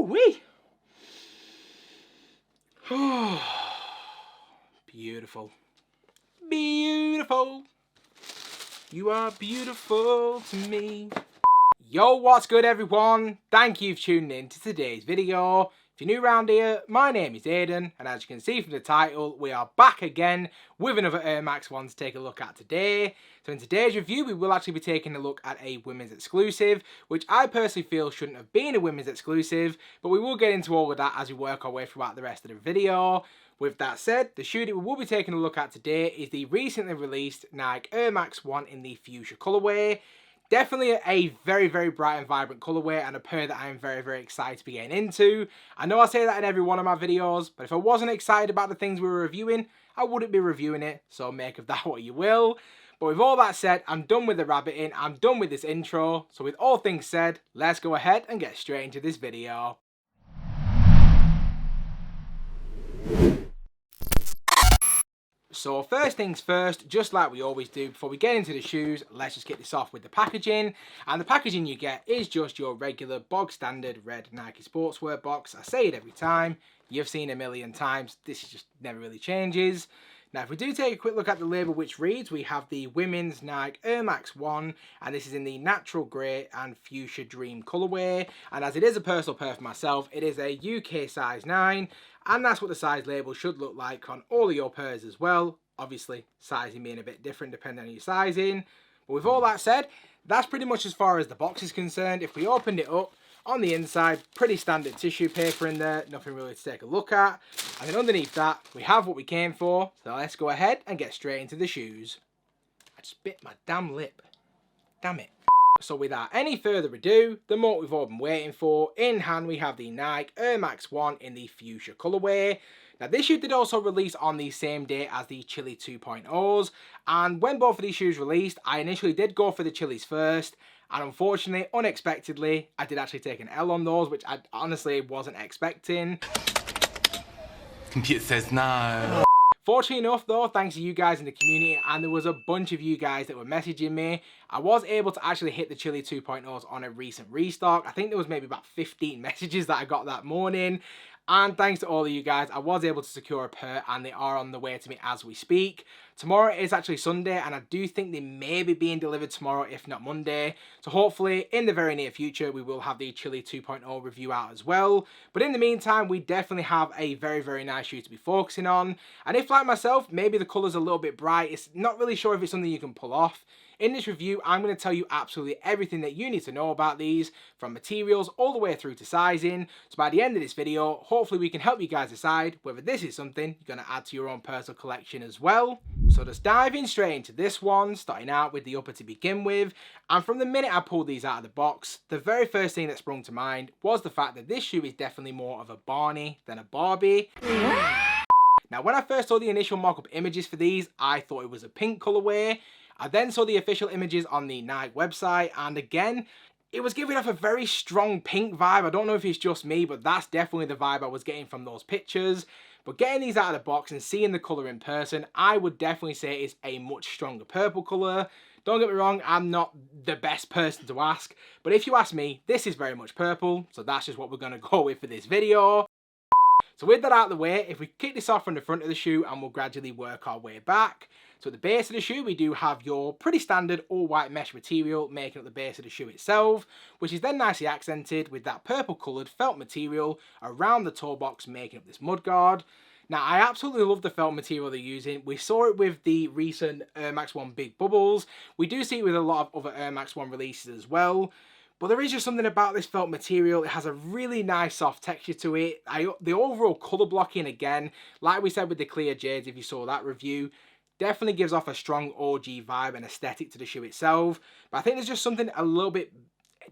Woo-wee. Beautiful. Beautiful. You are beautiful to me. Yo, what's good everyone? Thank you for tuning in to today's video. If you're new around here, my name is Aidan, and as you can see from the title, we are back again with another Air Max 1 to take a look at today. So in today's review, we will actually be taking a look at a women's exclusive, which I personally feel shouldn't have been a women's exclusive, but we will get into all of that as we work our way throughout the rest of the video. With that said, the shoe that we will be taking a look at today is the recently released Nike Air Max 1 in the Fuchsia colorway. Definitely a very, very bright and vibrant colorway, and a pair that I'm very, very excited to be getting into. I know I say that in every one of my videos, but if I wasn't excited about the things we were reviewing, I wouldn't be reviewing it, so make of that what you will. But with all that said, I'm done with the rabbiting, I'm done with this intro, so with all things said, let's go ahead and get straight into this video. So first things first, just like we always do, before we get into the shoes, let's just get this off with the packaging. And the packaging you get is just your regular bog standard red Nike sportswear box. I say it every time, you've seen it a million times, this just never really changes. Now if we do take a quick look at the label, which reads, we have the women's Nike Air Max 1, and this is in the natural grey and Fuchsia Dream colourway. And as it is a personal pair for myself, it is a UK size 9. And that's what the size label should look like on all of your pairs as well. Obviously, sizing being a bit different depending on your sizing. But with all that said, that's pretty much as far as the box is concerned. If we opened it up, on the inside, pretty standard tissue paper in there. Nothing really to take a look at. And then underneath that, we have what we came for. So let's go ahead and get straight into the shoes. I just bit my damn lip. Damn it. So without any further ado, the moment we've all been waiting for, in hand we have the Nike Air Max 1 in the Fuchsia colourway. Now this shoe did also release on the same day as the Chili 2.0s, and when both of these shoes released, I initially did go for the Chilis first, and unfortunately, unexpectedly, I did actually take an L on those, which I honestly wasn't expecting. Computer says no. Fortunately enough though, thanks to you guys in the community, and there was a bunch of you guys that were messaging me, I was able to actually hit the Chili 2.0s on a recent restock. I think there was maybe about 15 messages that I got that morning, and thanks to all of you guys, I was able to secure a pair, and they are on the way to me as we speak. Tomorrow is actually Sunday, and I do think they may be being delivered tomorrow, if not Monday. So hopefully, in the very near future, we will have the Chili 2.0 review out as well. But in the meantime, we definitely have a very, very nice shoe to be focusing on. And if, like myself, maybe the colour's a little bit bright, it's not really sure if it's something you can pull off. In this review, I'm going to tell you absolutely everything that you need to know about these, from materials all the way through to sizing. So by the end of this video, hopefully we can help you guys decide whether this is something you're going to add to your own personal collection as well. So just diving straight into this one, starting out with the upper to begin with. And from the minute I pulled these out of the box, the very first thing that sprung to mind was the fact that this shoe is definitely more of a Barney than a Barbie. Now when I first saw the initial mock-up images for these, I thought it was a pink colorway. I then saw the official images on the Nike website, and again, it was giving off a very strong pink vibe. I don't know if it's just me, but that's definitely the vibe I was getting from those pictures. But getting these out of the box and seeing the colour in person, I would definitely say it's a much stronger purple colour. Don't get me wrong, I'm not the best person to ask, but if you ask me, this is very much purple, so that's just what we're going to go with for this video. So with that out of the way, if we kick this off from the front of the shoe, and we'll gradually work our way back. So at the base of the shoe, we do have your pretty standard all-white mesh material making up the base of the shoe itself, which is then nicely accented with that purple-coloured felt material around the toe box making up this mudguard. Now, I absolutely love the felt material they're using. We saw it with the recent Air Max 1 Big Bubbles. We do see it with a lot of other Air Max 1 releases as well. But there is just something about this felt material. It has a really nice soft texture to it. The overall colour blocking, again, like we said with the clear jades, if you saw that review, definitely gives off a strong OG vibe and aesthetic to the shoe itself. But I think there's just something a little bit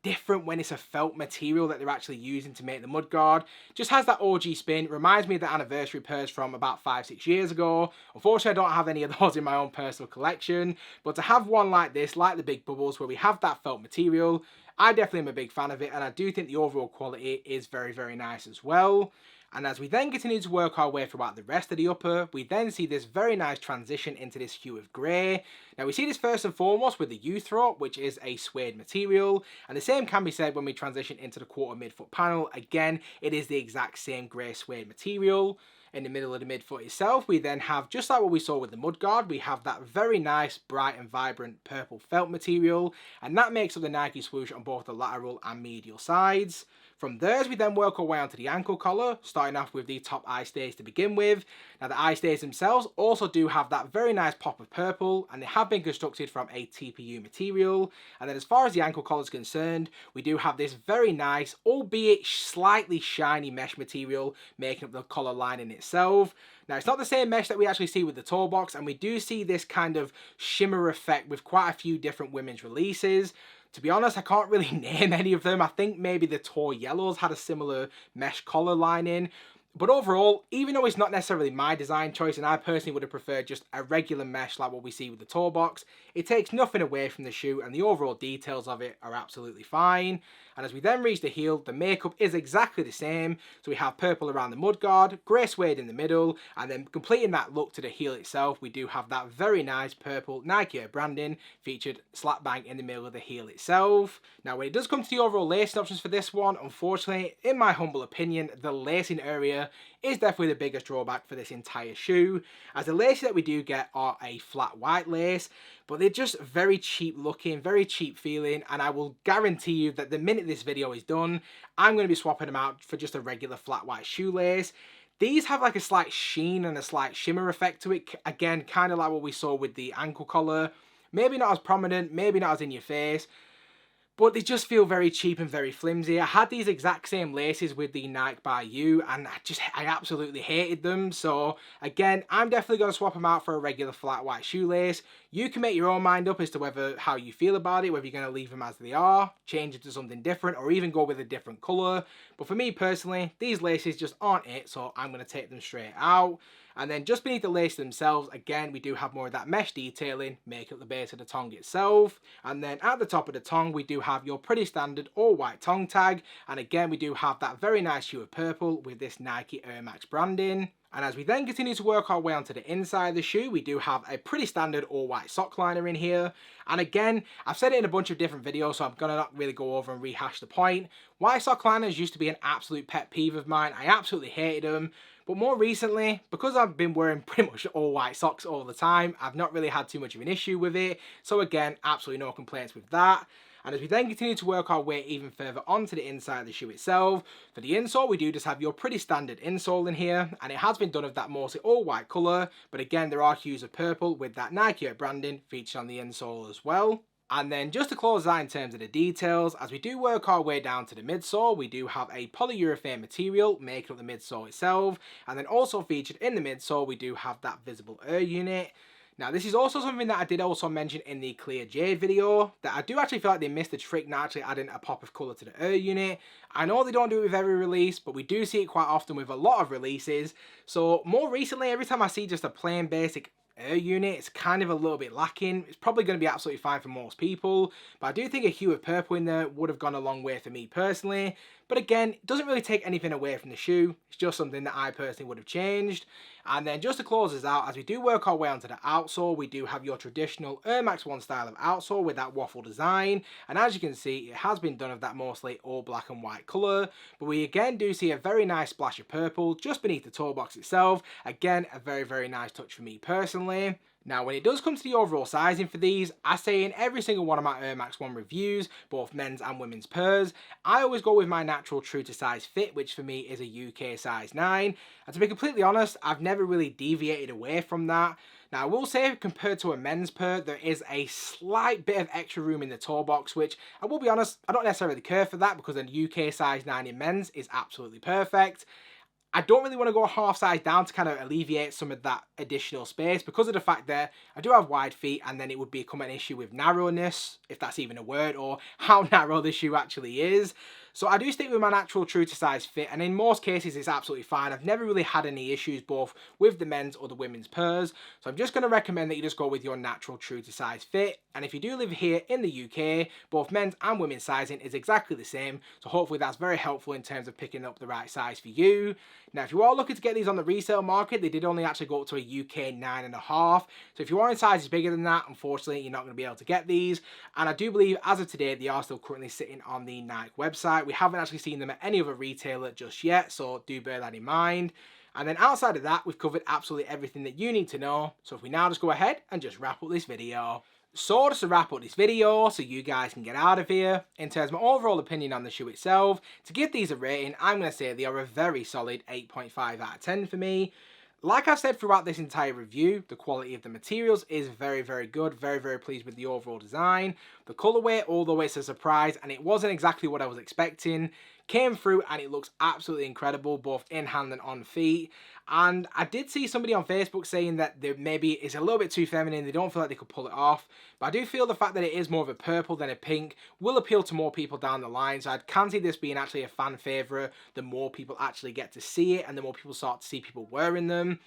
different when it's a felt material that they're actually using to make the mudguard. Just has that OG spin. Reminds me of the anniversary pairs from about 5-6 years ago. Unfortunately, I don't have any of those in my own personal collection. But to have one like this, like the Big Bubbles, where we have that felt material, I definitely am a big fan of it, and I do think the overall quality is very, very nice as well. And as we then continue to work our way throughout the rest of the upper, we then see this very nice transition into this hue of grey. Now we see this first and foremost with the U-throat, which is a suede material, and the same can be said when we transition into the quarter midfoot panel. Again, it is the exact same grey suede material. In the middle of the midfoot itself, we then have, just like what we saw with the mudguard, we have that very nice, bright and vibrant purple felt material, and that makes up the Nike swoosh on both the lateral and medial sides. From there, as we then work our way onto the ankle collar, starting off with the top eye stays to begin with. Now the eye stays themselves also do have that very nice pop of purple, and they have been constructed from a TPU material. And then as far as the ankle collar is concerned, we do have this very nice, albeit slightly shiny mesh material making up the collar lining itself. Now it's not the same mesh that we actually see with the toe box, and we do see this kind of shimmer effect with quite a few different women's releases. To be honest, I can't really name any of them. I think maybe the Tor Yellows had a similar mesh collar lining. But overall, even though it's not necessarily my design choice, and I personally would have preferred just a regular mesh like what we see with the toe box, it takes nothing away from the shoe, and the overall details of it are absolutely fine. And as we then reach the heel, the makeup is exactly the same. So we have purple around the mudguard, grey suede in the middle, and then completing that look to the heel itself, we do have that very nice purple Nike branding featured slap bang in the middle of the heel itself. Now when it does come to the overall lacing options for this one, unfortunately, in my humble opinion, the lacing area is definitely the biggest drawback for this entire shoe, as the laces that we do get are a flat white lace, but they're just very cheap looking, very cheap feeling, and I will guarantee you that the minute this video is done, I'm going to be swapping them out for just a regular flat white shoelace. These have like a slight sheen and a slight shimmer effect to it, again kind of like what we saw with the ankle collar. Maybe not as prominent, maybe not as in your face, but they just feel very cheap and very flimsy. I had these exact same laces with the Nike by You, and I absolutely hated them. So again, I'm definitely going to swap them out for a regular flat white shoelace. You can make your own mind up as to how you feel about it, whether you're going to leave them as they are, change it to something different, or even go with a different colour. But for me personally, these laces just aren't it, so I'm going to take them straight out. And then just beneath the laces themselves, again, we do have more of that mesh detailing, make up the base of the tongue itself. And then at the top of the tongue, we do have your pretty standard all white tongue tag. And again, we do have that very nice hue of purple with this Nike Air Max branding. And as we then continue to work our way onto the inside of the shoe, we do have a pretty standard all white sock liner in here. And again, I've said it in a bunch of different videos, so I'm going to not really go over and rehash the point. White sock liners used to be an absolute pet peeve of mine. I absolutely hated them. But more recently, because I've been wearing pretty much all white socks all the time, I've not really had too much of an issue with it. So again, absolutely no complaints with that. And as we then continue to work our way even further onto the inside of the shoe itself, for the insole, we do just have your pretty standard insole in here, and it has been done of that mostly all white colour, but again, there are hues of purple with that Nike branding featured on the insole as well. And then just to close that in terms of the details, as we do work our way down to the midsole, we do have a polyurethane material making up the midsole itself, and then also featured in the midsole, we do have that visible air unit. Now this is also something that I did also mention in the Clear Jade video, that I do actually feel like they missed the trick not actually adding a pop of colour to the air unit. I know they don't do it with every release, but we do see it quite often with a lot of releases. So more recently, every time I see just a plain basic air unit, it's kind of a little bit lacking. It's probably going to be absolutely fine for most people, but I do think a hue of purple in there would have gone a long way for me personally. But again, it doesn't really take anything away from the shoe. It's just something that I personally would have changed. And then just to close this out, as we do work our way onto the outsole, we do have your traditional Air Max 1 style of outsole with that waffle design. And as you can see, it has been done of that mostly all black and white colour. But we again do see a very nice splash of purple just beneath the toe box itself. Again, a very, very nice touch for me personally. Now, when it does come to the overall sizing for these, I say in every single one of my Air Max 1 reviews, both men's and women's pairs, I always go with my natural true to size fit, which for me is a UK size 9. And to be completely honest, I've never really deviated away from that. Now, I will say, compared to a men's pair, there is a slight bit of extra room in the toe box, which I will be honest, I don't necessarily care for that because a UK size 9 in men's is absolutely perfect. I don't really want to go half size down to kind of alleviate some of that additional space because of the fact that I do have wide feet, and then it would become an issue with narrowness, if that's even a word, or how narrow the shoe actually is. So I do stick with my natural true to size fit, and in most cases it's absolutely fine. I've never really had any issues both with the men's or the women's pairs. So I'm just going to recommend that you just go with your natural true to size fit. And if you do live here in the UK, both men's and women's sizing is exactly the same. So hopefully that's very helpful in terms of picking up the right size for you. Now, if you are looking to get these on the resale market, they did only actually go up to a UK 9.5. So if you are in sizes bigger than that, unfortunately, you're not going to be able to get these. And I do believe, as of today, they are still currently sitting on the Nike website. We haven't actually seen them at any other retailer just yet, so do bear that in mind. And then outside of that, we've covered absolutely everything that you need to know. So if we now just go ahead and just wrap up this video. So just to wrap up this video, so you guys can get out of here, in terms of my overall opinion on the shoe itself, to give these a rating, I'm going to say they are a very solid 8.5 out of 10 for me. Like I've said throughout this entire review, the quality of the materials is very, very good. Very, very pleased with the overall design. The colorway, although it's a surprise, and it wasn't exactly what I was expecting, came through and it looks absolutely incredible, both in hand and on feet. And I did see somebody on Facebook saying that maybe it's a little bit too feminine, they don't feel like they could pull it off. But I do feel the fact that it is more of a purple than a pink will appeal to more people down the line. So I can see this being actually a fan favourite the more people actually get to see it and the more people start to see people wearing them.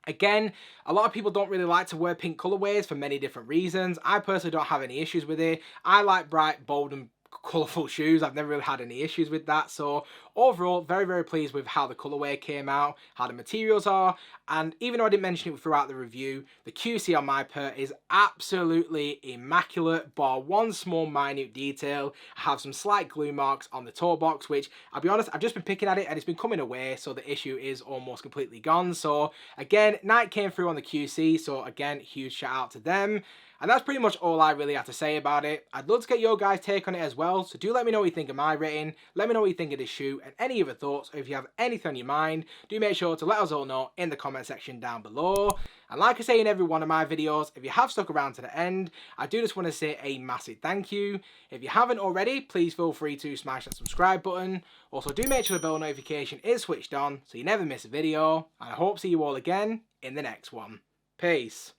Again, a lot of people don't really like to wear pink colorways for many different reasons. I personally don't have any issues with it. I like bright, bold and colourful shoes. I've never really had any issues with that. So overall, very, very pleased with how the colourway came out, how the materials are. And even though I didn't mention it throughout the review, the QC on my pair is absolutely immaculate, bar one small minute detail. I have some slight glue marks on the toe box, which I'll be honest, I've just been picking at it and it's been coming away, so the issue is almost completely gone. So again, Nike came through on the QC, so again, huge shout out to them. And that's pretty much all I really have to say about it. I'd love to get your guys' take on it as well, so do let me know what you think of my rating, let me know what you think of this shoe, and any other thoughts, or if you have anything on your mind, do make sure to let us all know in the comment section down below. And like I say in every one of my videos, if you have stuck around to the end, I do just want to say a massive thank you. If you haven't already, please feel free to smash that subscribe button. Also, do make sure the bell notification is switched on, so you never miss a video, and I hope to see you all again in the next one. Peace.